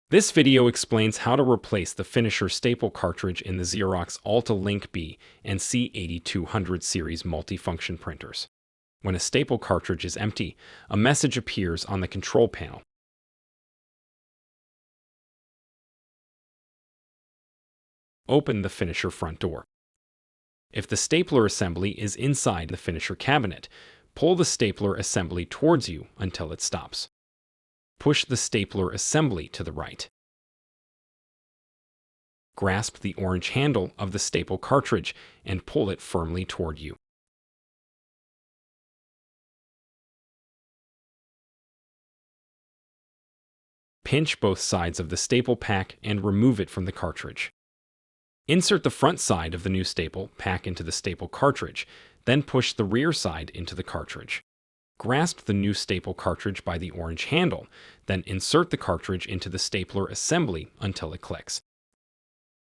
This video explains how to replace the finisher staple cartridge in the Xerox AltaLink B and C8200 Series Multifunction Printers. When a staple cartridge is empty, a message appears on the control panel. Open the finisher front door. If the stapler assembly is inside the finisher cabinet, pull the stapler assembly towards you until it stops. Push the stapler assembly to the right. Grasp the orange handle of the staple cartridge and pull it firmly toward you. Pinch both sides of the staple pack and remove it from the cartridge. Insert the front side of the new staple pack into the staple cartridge, then push the rear side into the cartridge. Grasp the new staple cartridge by the orange handle, then insert the cartridge into the stapler assembly until it clicks.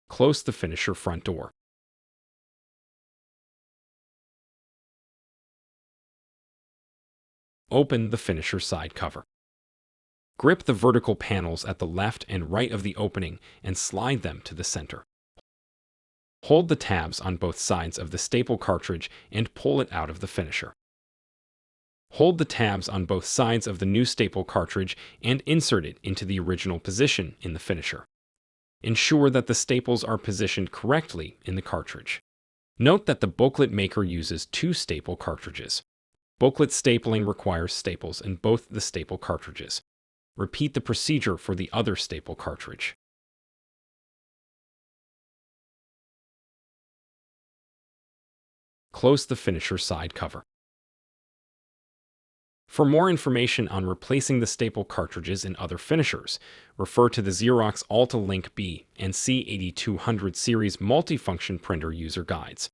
Close the finisher front door. Open the finisher side cover. Grip the vertical panels at the left and right of the opening and slide them to the center. Hold the tabs on both sides of the staple cartridge and pull it out of the finisher. Hold the tabs on both sides of the new staple cartridge and insert it into the original position in the finisher. Ensure that the staples are positioned correctly in the cartridge. Note that the Booklet maker uses two staple cartridges. Booklet stapling requires staples in both the staple cartridges. Repeat the procedure for the other staple cartridge. Close the finisher side cover. For more information on replacing the staple cartridges in other finishers, refer to the Xerox AltaLink B and C8200 Series Multifunction Printer user guides.